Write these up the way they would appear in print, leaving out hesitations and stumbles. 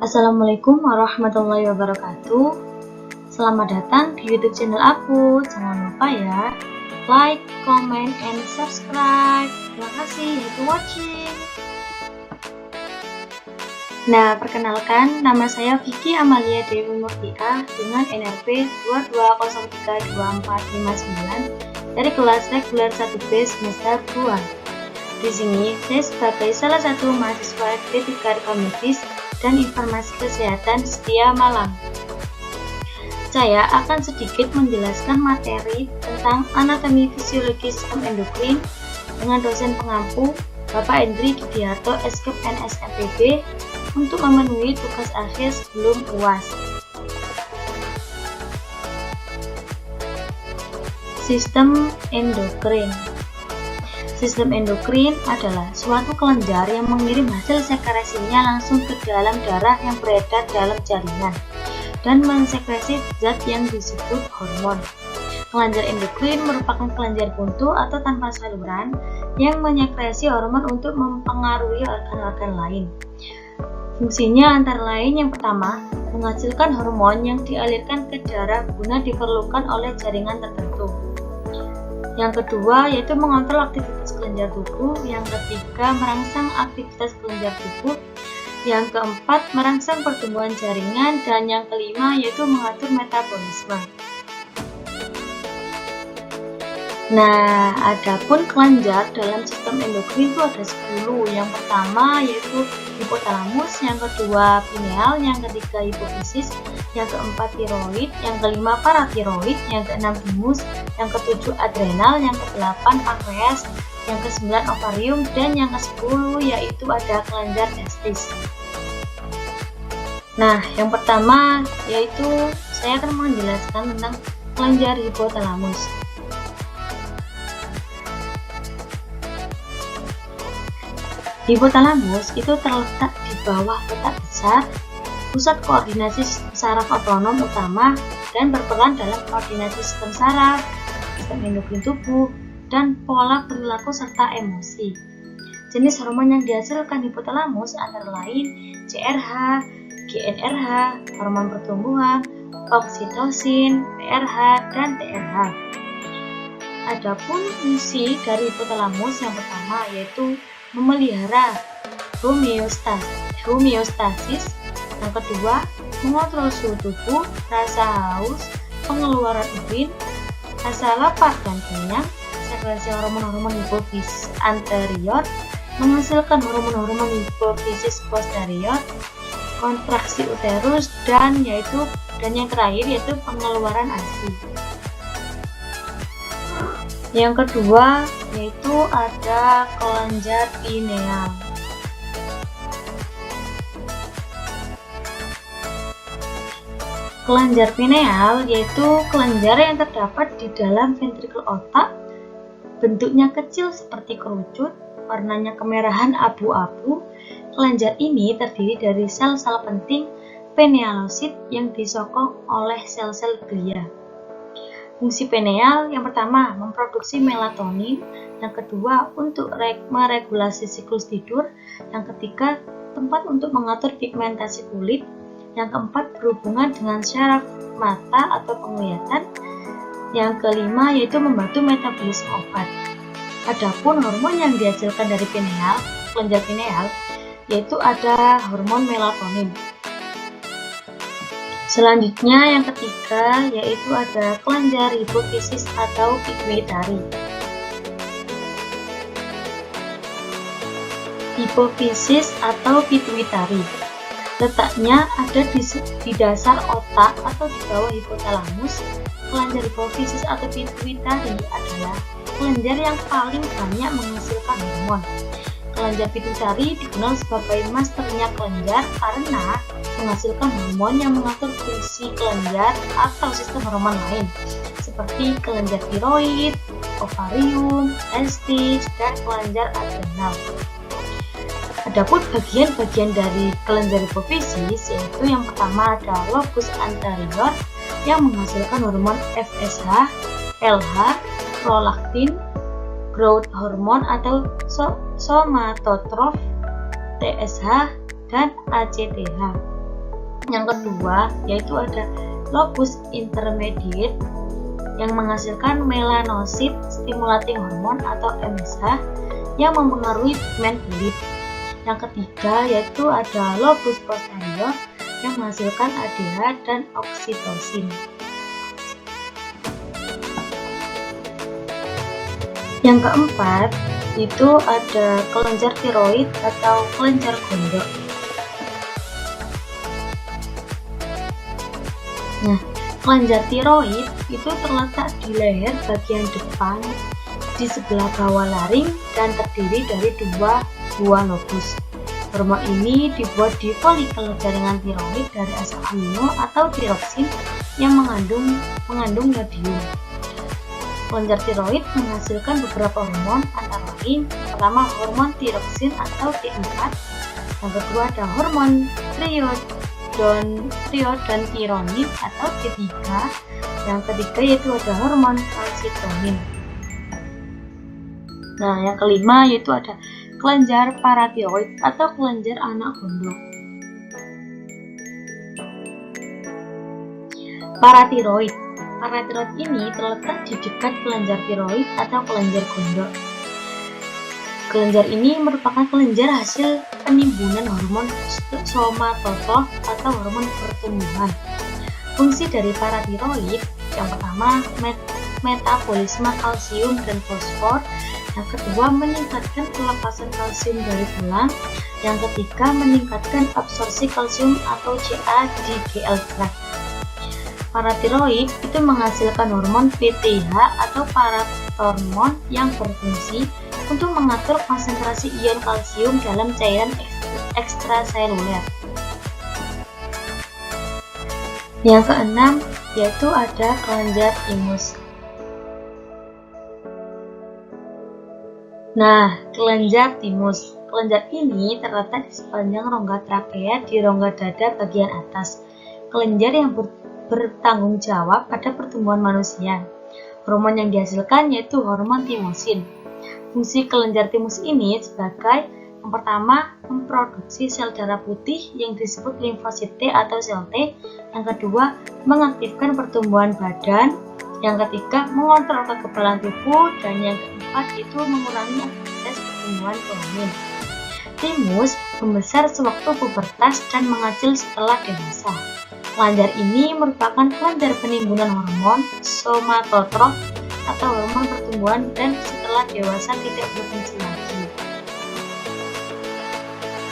Assalamualaikum warahmatullahi wabarakatuh. Selamat datang di YouTube channel aku. Jangan lupa ya, like, comment, and subscribe. Terima kasih. Happy watching. Nah, perkenalkan, nama saya Vicky Amalia Dewi Murtia dengan NRP 22032459 dari kelas reguler 1B semester 2. Di sini, saya sebagai salah satu mahasiswa D3 Rekam Medis dan Informasi Kesehatan Setia Malang. Saya akan sedikit menjelaskan materi tentang anatomi fisiologi sistem endokrin dengan dosen pengampu Bapak Hendri Gidiarto Eskep NSMPB untuk memenuhi tugas akhir sebelum UAS. Sistem endokrin. Sistem endokrin adalah suatu kelenjar yang mengirim hasil sekresinya langsung ke dalam darah yang beredar dalam jaringan dan mensekresi zat yang disebut hormon. Kelenjar endokrin merupakan kelenjar buntu atau tanpa saluran yang menyekresi hormon untuk mempengaruhi organ-organ lain. Fungsinya antara lain yang pertama, menghasilkan hormon yang dialirkan ke darah guna diperlukan oleh jaringan tertentu. Yang kedua yaitu mengontrol aktivitas kelenjar tubuh. Yang ketiga merangsang aktivitas kelenjar tubuh. Yang keempat merangsang pertumbuhan jaringan. Dan yang kelima yaitu mengatur metabolisme. Nah, adapun kelenjar dalam sistem endokrin itu ada 10. Yang pertama yaitu hipotalamus, yang kedua pineal, yang ketiga hipofisis, yang keempat tiroid, yang kelima paratiroid, yang keenam thymus, yang ketujuh adrenal, yang kedelapan pankreas, yang kesembilan ovarium, dan yang ke-10 yaitu ada kelenjar testis. Nah, yang pertama yaitu saya akan menjelaskan tentang kelenjar hipotalamus. Hipotalamus itu terletak di bawah otak besar, pusat koordinasi saraf otonom utama, dan berperan dalam koordinasi sistem saraf, sistem endokrin tubuh, dan pola perilaku serta emosi. Jenis hormon yang dihasilkan hipotalamus antara lain CRH, GnRH, hormon pertumbuhan, oksitosin, PRH, dan TRH. Adapun fungsi dari hipotalamus yang pertama yaitu memelihara homeostasis, yang kedua mengontrol suhu tubuh, rasa haus, pengeluaran urin, rasa lapar dan kenyang, sekresi hormon-hormon hipofisis anterior, menghasilkan hormon-hormon hipofisis posterior, kontraksi uterus, dan yang terakhir yaitu pengeluaran ASI. Yang kedua yaitu ada kelenjar pineal. Kelenjar pineal yaitu kelenjar yang terdapat di dalam ventrikel otak, bentuknya kecil seperti kerucut, warnanya kemerahan abu-abu. Kelenjar ini terdiri dari sel-sel penting pinealosit yang disokong oleh sel-sel glia. Fungsi pineal yang pertama memproduksi melatonin, yang kedua untuk meregulasi siklus tidur, yang ketiga tempat untuk mengatur pigmentasi kulit, yang keempat berhubungan dengan syaraf mata atau penglihatan, yang kelima yaitu membantu metabolisme obat. Adapun hormon yang dihasilkan dari pineal, kelenjar pineal, yaitu ada hormon melatonin. Selanjutnya yang ketiga yaitu ada kelenjar hipofisis atau pituitari. Hipofisis atau pituitari letaknya ada di dasar otak atau di bawah hipotalamus. Kelenjar hipofisis atau pituitari adalah kelenjar yang paling banyak menghasilkan hormon. Kelenjar pituitari dikenal sebagai masternya kelenjar karena menghasilkan hormon yang mengatur fungsi kelenjar atau sistem hormon lain seperti kelenjar tiroid, ovarium, testis, dan kelenjar adrenal. Adapun bagian-bagian dari kelenjar hipofisis yaitu yang pertama ada lobus anterior yang menghasilkan hormon FSH, LH, prolaktin, growth hormone atau somatotrof, TSH, dan ACTH. Yang kedua yaitu ada lobus intermediate yang menghasilkan melanocyte stimulating hormone atau MSH yang mempengaruhi pigmen kulit. Yang ketiga yaitu ada lobus posterior yang menghasilkan ADH dan oksitosin. Yang keempat itu ada kelenjar tiroid atau kelenjar gondok. Nah, kelenjar tiroid itu terletak di leher bagian depan di sebelah bawah laring dan terdiri dari dua buah lobus. Hormon ini dibuat di folikel jaringan tiroid dari asam amino atau tiroksin yang mengandung yodium. Kelenjar tiroid menghasilkan beberapa hormon antara lain pertama hormon tiroksin atau T4, yang kedua ada hormon triiodontironin atau T3, yang ketiga yaitu ada hormon kalsitonin. Nah, yang kelima yaitu ada kelenjar paratiroid atau kelenjar anak gondok. Paratiroid ini terletak di dekat kelenjar tiroid atau kelenjar gondok. Kelenjar ini merupakan kelenjar hasil penimbunan hormon somatotrof atau hormon pertumbuhan. Fungsi dari paratiroid yang pertama metabolisme kalsium dan fosfor, yang kedua meningkatkan pelepasan kalsium dari tulang, yang ketiga meningkatkan absorpsi kalsium atau Ca di GL-tract. Paratiroid itu menghasilkan hormon PTH atau parathormon yang berfungsi untuk mengatur konsentrasi ion kalsium dalam cairan ekstraseluler. Yang keenam yaitu ada kelenjar timus. Nah, kelenjar timus. Kelenjar ini terletak di sepanjang rongga trakea di rongga dada bagian atas. Kelenjar yang bertanggung jawab pada pertumbuhan manusia. Hormon yang dihasilkan yaitu hormon timosin. Fungsi kelenjar timus ini sebagai yang pertama memproduksi sel darah putih yang disebut limfosit T atau sel T. Yang kedua mengaktifkan pertumbuhan badan. Yang ketiga mengontrol kekebalan tubuh, dan yang keempat itu mengurangi aktivitas pertumbuhan kelamin. Timus membesar sewaktu pubertas dan mengecil setelah dewasa. Kelenjar ini merupakan kelenjar penimbunan hormon somatotrof atau hormon pertumbuhan dan setelah dewasa tidak berfungsi lagi.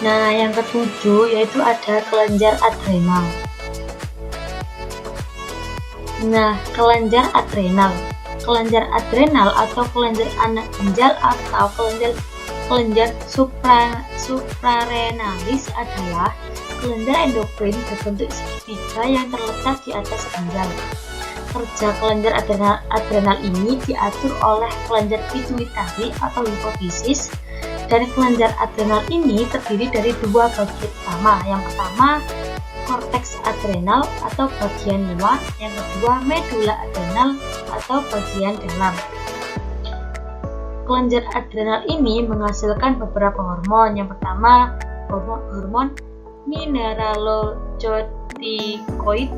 Nah, yang ketujuh yaitu ada kelenjar adrenal. Nah, kelenjar adrenal. Kelenjar adrenal atau kelenjar anak ginjal atau kelenjar suprarenalis adalah kelenjar endokrin berbentuk segitiga yang terletak di atas ginjal. Kerja kelenjar adrenal ini diatur oleh kelenjar pituitari atau hipofisis, dan kelenjar adrenal ini terdiri dari dua bagian utama. Yang pertama korteks adrenal atau bagian luar, yang kedua medula adrenal atau bagian dalam. Kelenjar adrenal ini menghasilkan beberapa hormon. Yang pertama hormon mineralocorticoid,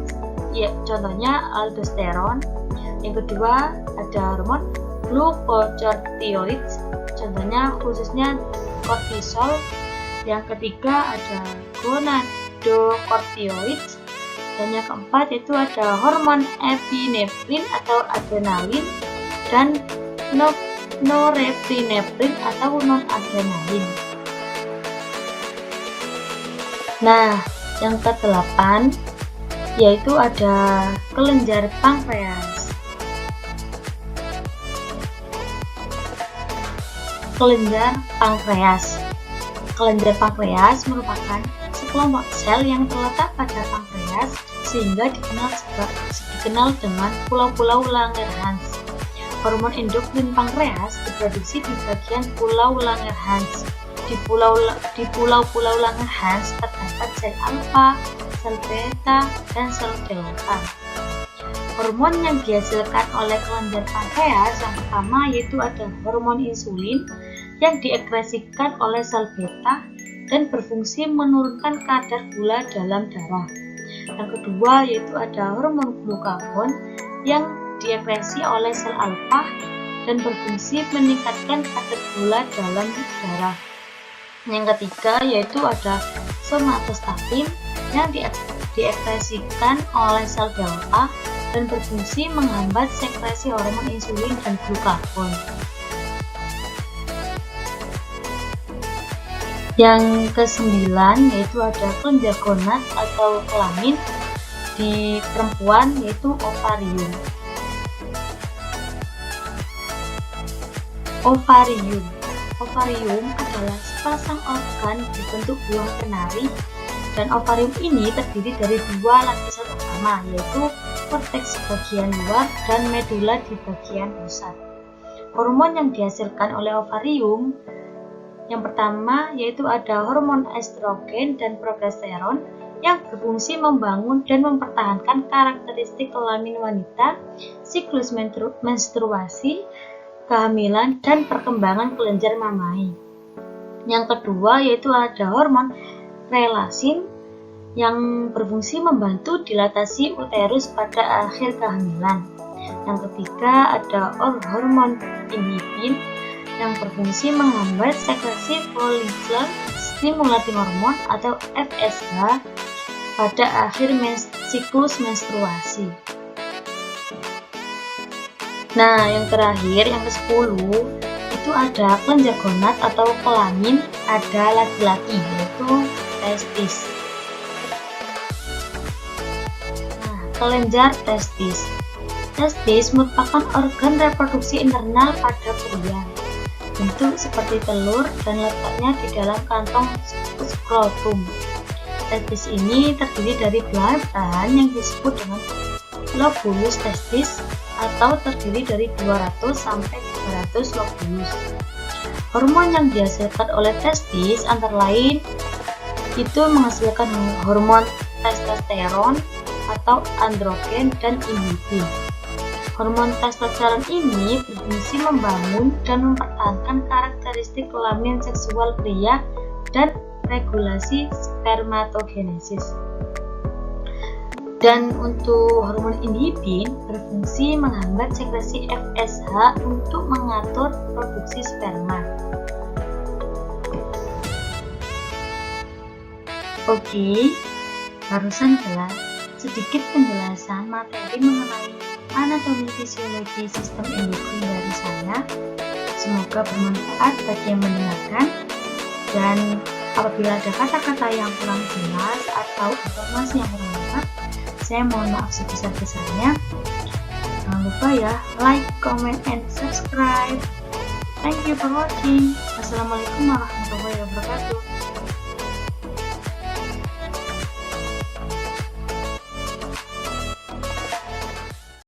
ya, contohnya aldosteron. Yang kedua ada hormon glucocorticoid, contohnya khususnya kortisol. Yang ketiga ada gonadocorticoid, dan yang keempat itu ada hormon epinefrin atau adrenalin dan norepinefrin atau non-adrenalin. Nah, yang ke-8 yaitu ada kelenjar pankreas. Kelenjar pankreas. Kelenjar pankreas merupakan sekelompok sel yang terletak pada pankreas sehingga dikenal dengan pulau-pulau Langerhans. Hormon endokrin pankreas diproduksi di bagian pulau Langerhans. Di pulau-pulau Langerhans terdapat sel alfa, sel beta, dan sel delta. Hormon yang dihasilkan oleh kelenjar pankreas yang pertama yaitu ada hormon insulin yang diekskresikan oleh sel beta dan berfungsi menurunkan kadar gula dalam darah. Yang kedua yaitu ada hormon glukagon yang diekskresi oleh sel alfa dan berfungsi meningkatkan kadar gula dalam darah. Yang ketiga yaitu ada somatostatin yang diekskresikan oleh sel delta dan berfungsi menghambat sekresi hormon insulin dan glukagon. Yang kesembilan yaitu ada kelenjar gonad atau kelamin di perempuan yaitu ovarium. Ovarium adalah sepasang organ berbentuk buah kenari, dan ovarium ini terdiri dari dua lapisan utama yaitu korteks bagian luar dan medula di bagian pusat. Hormon yang dihasilkan oleh ovarium yang pertama yaitu ada hormon estrogen dan progesteron yang berfungsi membangun dan mempertahankan karakteristik kelamin wanita, siklus menstruasi, kehamilan, dan perkembangan kelenjar mamae. Yang kedua yaitu ada hormon relasin yang berfungsi membantu dilatasi uterus pada akhir kehamilan. Yang ketiga ada hormon inhibin yang berfungsi menghambat sekresi follicular stimulating hormone atau FSH pada akhir siklus menstruasi. Nah, yang terakhir, yang ke-10 itu ada kelenjar gonad atau kelamin ada laki-laki yaitu testis. Nah, kelenjar testis. Testis merupakan organ reproduksi internal pada pria. Bentuk seperti telur dan letaknya di dalam kantong skrotum. Testis ini terdiri dari bahan yang disebut dengan lobulus testis atau terdiri dari 200 sampai 300 lobulus. Hormon yang dihasilkan oleh testis antara lain itu menghasilkan hormon testosteron atau androgen dan inhibin. Hormon testosteron ini berfungsi membangun dan mempertahankan karakteristik kelamin seksual pria dan regulasi spermatogenesis. Dan untuk hormon inhibin berfungsi menghambat sekresi FSH untuk mengatur produksi sperma. Oke, barusan telah sedikit penjelasan materi mengenai anatomi fisiologi sistem endokrin dari saya. Semoga bermanfaat bagi yang mendengarkan, dan apabila ada kata-kata yang kurang jelas atau informasi yang kurang lengkap, saya mohon maaf sebesar-besarnya. Jangan lupa ya, like, comment, and subscribe. Thank you for watching. Wassalamualaikum warahmatullahi wabarakatuh.